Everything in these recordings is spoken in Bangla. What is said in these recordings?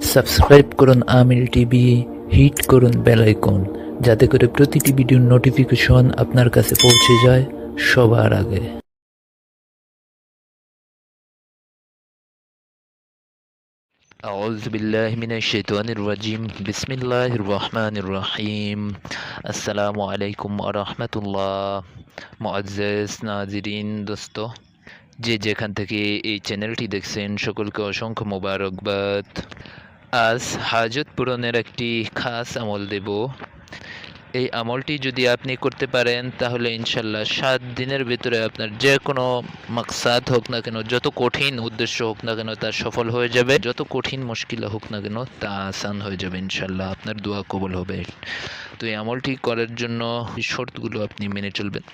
সাবস্ক্রাইব করুন আমিল টিভি, হিট করুন বেল আইকন, যাতে করে প্রতিটি ভিডিওর নোটিফিকেশন আপনার কাছে পৌঁছে যায় সবার আগে। أعوذ بالله من الشيطان الرجيم بسم الله الرحمن الرحيم السلام عليكم ورحمة الله মুআজ্জাজ নাজিরিন দোস্ত, যে যেখান থেকে এই চ্যানেলটি দেখছেন সকলকে অসংখ্য মোবারকবাদ। আজ হাজত পূরণের একটি খাস আমল দেব। এই আমলটি যদি আপনি করতে পারেন তাহলে ইনশাল্লাহ 7 দিনের ভিতরে আপনার যে কোনো মাকসাদ হোক না কেন, যত কঠিন উদ্দেশ্য হোক না কেন তা সফল হয়ে যাবে। যত কঠিন মুশকিলা হোক না কেন তা আসান হয়ে যাবে ইনশাল্লাহ। আপনার দোয়া কবুল হবে। তো এই আমলটি করার জন্য এই শর্তগুলো আপনি মেনে চলবেন।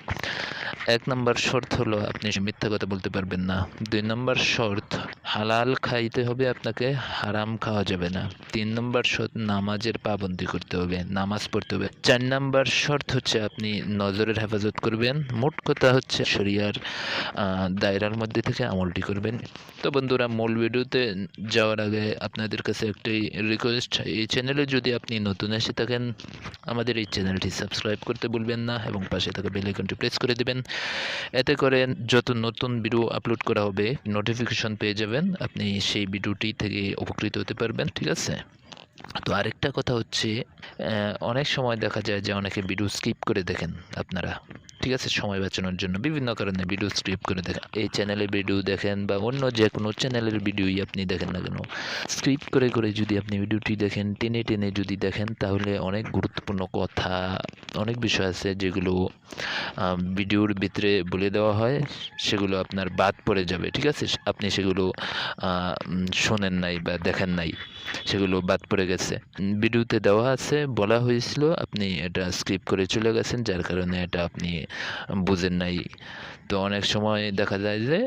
1 নম্বর শর্ত হলো আপনি মিথ্যা কথা বলতে পারবেন না। 2 নম্বর শর্ত হালাল খাইতে হবে আপনাকে, হারাম খাওয়া যাবে না। 3 নম্বর শর্ত নামাজের পাবন্দি করতে হবে, নামাজ পড়তে হবে। 4 নম্বর শর্ত হচ্ছে আপনি নজরের হেফাজত করবেন। মোট কথা হচ্ছে শরিয়ার দায়রার মধ্যে থেকে আমলটি করবেন। তো বন্ধুরা, মূল ভিডিওতে যাওয়ার আগে আপনাদের কাছে একটি রিকোয়েস্ট, এই চ্যানেলে যদি আপনি নতুন এসে থাকেন আমাদের এই চ্যানেলটি সাবস্ক্রাইব করতে ভুলবেন না এবং পাশে থাকা বেল আইকনটি প্রেস করে দেবেন। এতে করে যত নতুন ভিডিও আপলোড করা হবে নোটিফিকেশন পেয়ে যাবেন, আপনি সেই ভিডিওটি থেকে উপকৃত হতে পারবেন। ঠিক আছে? তো আরেকটা কথা হচ্ছে, অনেক সময় দেখা যায় যে অনেকে ভিডিও স্কিপ করে দেখেন আপনারা। ঠিক আছে? সময় বাঁচানোর জন্য বিভিন্ন কারণে ভিডিও স্কিপ করে দেখেন। এই চ্যানেলে ভিডিও দেখেন বা অন্য যে কোনো চ্যানেলের ভিডিওই আপনি দেখেন না কেন, স্কিপ করে করে যদি আপনি ভিডিওটি দেখেন, টেনে টেনে যদি দেখেন, তাহলে অনেক গুরুত্বপূর্ণ কথা, অনেক বিষয় আছে যেগুলো ভিডিওর ভিতরে বলে দেওয়া হয়, সেগুলো আপনার বাদ পড়ে যাবে। ঠিক আছে? আপনি সেগুলো শোনেন নাই বা দেখেন নাই, সেগুলো বাদ পড়ে গেছে। ভিডিওতে দেওয়া আছে, বলা হয়েছিল, আপনি এটা স্কিপ করে চলে গেছেন, যার কারণে এটা আপনি বুঝেন নাই। তো অনেক সময় দেখা যায় যে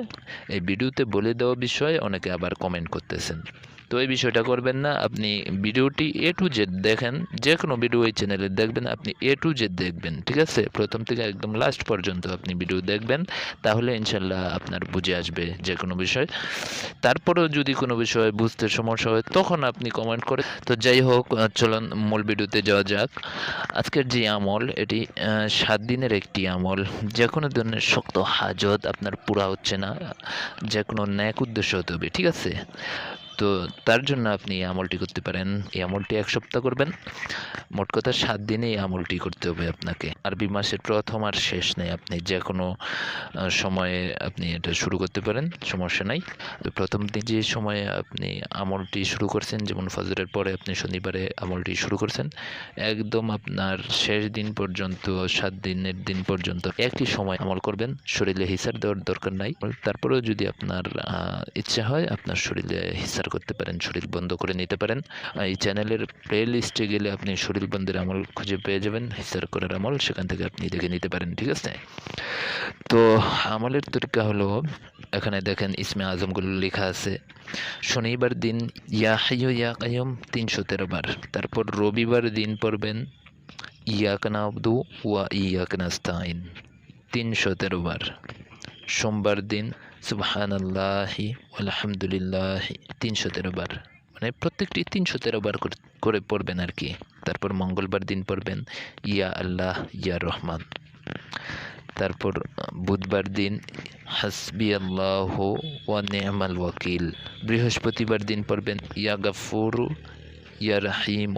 এই ভিডিওতে বলে দেওয়া বিষয় অনেকে আবার কমেন্ট করতেছেন। তো এই বিষয়টা করবেন না। আপনি ভিডিওটি A to Z দেখেন। যে কোনো ভিডিও এই চ্যানেলে দেখবেন, আপনি A to Z দেখবেন। ঠিক আছে? প্রথম থেকে একদম লাস্ট পর্যন্ত আপনি ভিডিও দেখবেন, তাহলে ইনশাল্লাহ আপনার বুঝে আসবে যে কোনো বিষয়। তারপরেও যদি কোনো বিষয় বুঝতে সমস্যা হয় তখন আপনি কমেন্ট করে। তো যাই হোক, চলুন মূল ভিডিওতে যাওয়া যাক। আজকের যে আমল, এটি 7 দিনের একটি আমল। যে কোনো ধরনের শক্ত হাজত আপনার পুরা হচ্ছে না, যে কোনো ন্যাক উদ্দেশ্য হতে হবে। ঠিক আছে? তো তার জন্য আপনি এই আমলটি করতে পারেন। এই আমলটি 1 সপ্তাহ করবেন। মোট কথা 7 দিনে এই আমলটি করতে হবে আপনাকে। আরবি মাসের প্রথম আর শেষ নেই, আপনি যে কোনো সময়ে আপনি এটা শুরু করতে পারেন, সমস্যা নাই। তো প্রথম দিন যে সময়ে আপনি আমলটি শুরু করছেন, যেমন ফজরের পরে আপনি শনিবারে আমলটি শুরু করছেন, একদম আপনার শেষ দিন পর্যন্ত, 7 দিনের দিন পর্যন্ত একই সময় আমল করবেন। শরীরে হিসার দেওয়ার দরকার নাই। তারপরেও যদি আপনার ইচ্ছা হয় আপনার শরীরে হিসার করতে পারেন, শরীর বন্ধ করে নিতে পারেন। এই চ্যানেলের প্লে লিস্টে গেলে আপনি শরীর বন্ধের আমল খুঁজে পেয়ে যাবেন, হিসার করার আমল, সেখান থেকে আপনি দেখে নিতে পারেন। ঠিক আছে? তো আমলের তরিকা হলো, এখানে দেখেন ইসমে আজমগুলো লেখা আছে। শনিবার দিন ইয়া হাইয়ু ইয়া কাইয়ুম 313 বার। তারপর রবিবার দিন পড়বেন ইয়াকা নাবদু ওয়া ইয়াকা নাস্তাইন 313 বার। সোমবার দিন সুবহানাল্লাহি ওয়ালহামদুলিল্লাহি 313 বার। মানে প্রত্যেকটি 313 বার করে পড়বেন আর কি। তারপর মঙ্গলবার দিন পড়বেন ইয়া আল্লাহ ইয়া রহমান। তারপর বুধবার দিন হাসবি আল্লাহ ওয়া নি'মাল ওয়াকিল। বৃহস্পতিবার দিন পড়বেন ইয়া গাফুরু ইয়া রাহিম।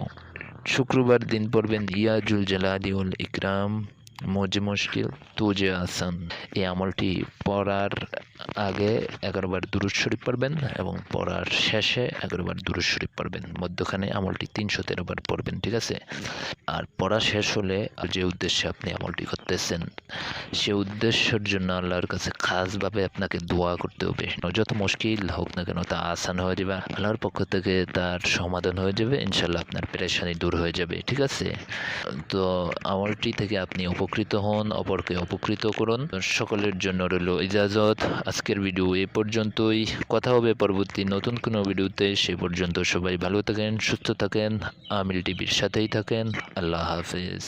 শুক্রবার দিন পড়বেন ইয়া জুল জালালি ওয়াল ইকরাম মুঝে মুশকিল তুঝে আসান। এই আমলটি পড়ার আগে 11 বার দুরূদ শরীফ পড়বেন এবং পড়ার শেষে 11 বার দুরূদ শরীফ পড়বেন। মধ্যখানে আমলটি 313 বার পড়বেন। ঠিক আছে? আর পড়া শেষ হলে যে উদ্দেশ্যে আপনি আমলটি করতেছেন, সে উদ্দেশ্যের জন্য আল্লাহর কাছে খাসভাবে আপনাকে দোয়া করতে হবে। যত মুশকিল হোক না কেন তা আসান হয়ে যাবে, আল্লাহর পক্ষ থেকে তার সমাধান হয়ে যাবে। ইনশাল্লাহ আপনার পেরেশানি দূর হয়ে যাবে। ঠিক আছে? তো আমলটি থেকে আপনি উপকৃত হন, অপরকে উপকৃত করুন। সকলের জন্য রইল ইজাজত। আজকের ভিডিও এ পর্যন্তই। কথা হবে পরবর্তী নতুন কোনো ভিডিওতে। সে পর্যন্ত সবাই ভালো থাকেন, সুস্থ থাকেন, আমিল টিভির সাথেই থাকেন। আল্লাহ হাফেজ।